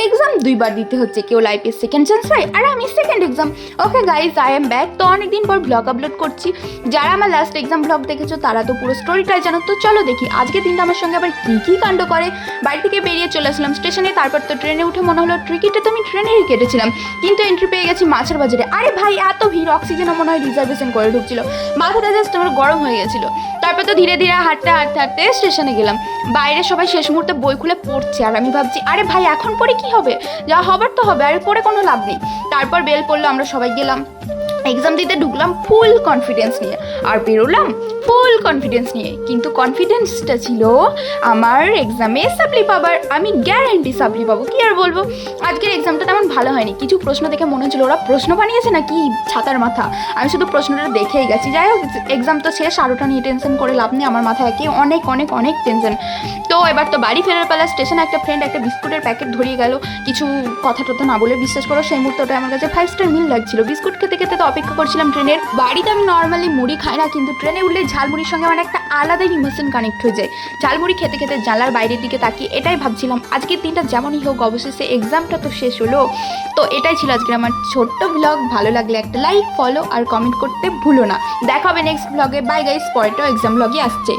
Exam দুইবার দিতে হচ্ছে, কেউ লাইফে সেকেন্ড চান্স পায় আর আমি second exam. Okay guys, I am back. তো অনেকদিন পর ব্লগ আপলোড করছি। যারা আমার লাস্ট এক্সাম ব্লগ দেখেছো তারা তো পুরো স্টোরিটাই জানো। তো চলো দেখি আজকে দিনটা আমার সঙ্গে আবার কী কী কাণ্ড করে। বাড়ি থেকে বেরিয়ে চলে আসলাম স্টেশনে, তারপর তো ট্রেনে উঠে মনে হলো টিকিটটা তো আমি ট্রেনেরই কেটেছিলাম, কিন্তু এন্ট্রি পেয়ে গেছি মাছের বাজারে। আরে ভাই এত ভিড়, অক্সিজেনও মনে হয় রিজার্ভেশন করে ঢুকছিল, মাথাটা জাস্ট আমার গরম হয়ে গেছিলো। তারপর তো ধীরে ধীরে হাঁটতে হাঁটতে হাঁটতে স্টেশনে গেলাম। বাইরে সবাই শেষ মুহূর্তে বই খুলে পড়ছে আর আমি ভাবছি আরে ভাই এখন পড়ে কি হবে, যা হবার তো হবে, আর পড়ে কোনো লাভ নেই। তারপর বেল পড়লো, আমরা সবাই গেলাম, এক্সাম দিতে ঢুকলাম ফুল কনফিডেন্স নিয়ে আর বেরোলাম ফুল কনফিডেন্স নিয়ে। কিন্তু কনফিডেন্সটা ছিল আমার এক্সামে সাপ্লি পাবার, আমি গ্যারান্টি সাপ্লি পাবো। কি আর বলবো, আজকের এক্সামটা তেমন ভালো হয়নি। কিছু প্রশ্ন দেখে মনে হচ্ছিল ওরা প্রশ্ন বানিয়েছে না কি ছাতার মাথা, আমি শুধু প্রশ্নটা দেখেই গেছি। যাই হোক, এক্সাম তো শেষ, আরোটা নিয়ে টেনশন করে লাভ নেই, আমার মাথায় একে অনেক অনেক অনেক টেনশন। তো এবার তো বাড়ি ফেরার পালা। স্টেশনে একটা ফ্রেন্ড একটা বিস্কুটের প্যাকেট ধরিয়ে গেল, কিছু কথা টথা না বলে। বিশ্বাস করো সেই মুহূর্তটা আমার কাছে 5 স্টার মিল লাগছিল। বিস্কুট খেতে খেতে তো অপেক্ষা করছিলাম ট্রেনের। বাড়িতে আমি নর্মালি মুড়ি খাই না, কিন্তু ট্রেনে উঠলে ঝালমুড়ির সঙ্গে আমার একটা আলাদাই ইমোশন কানেক্ট হয়ে যায়। ঝালমুড়ি খেতে খেতে জানলার বাইরের দিকে তাকিয়ে এটাই ভাবছিলাম আজকের দিনটা যেমনই হোক অবশেষে এক্সামটা তো শেষ হলো। তো এটাই ছিল আজকের আমার ছোট্ট ব্লগ। ভালো লাগলে একটা লাইক, ফলো আর কমেন্ট করতে ভুলো না। দেখা হবে নেক্সট ব্লগে। বাই গাইস, পরেরটাও এক্সাম ব্লগই আসছে।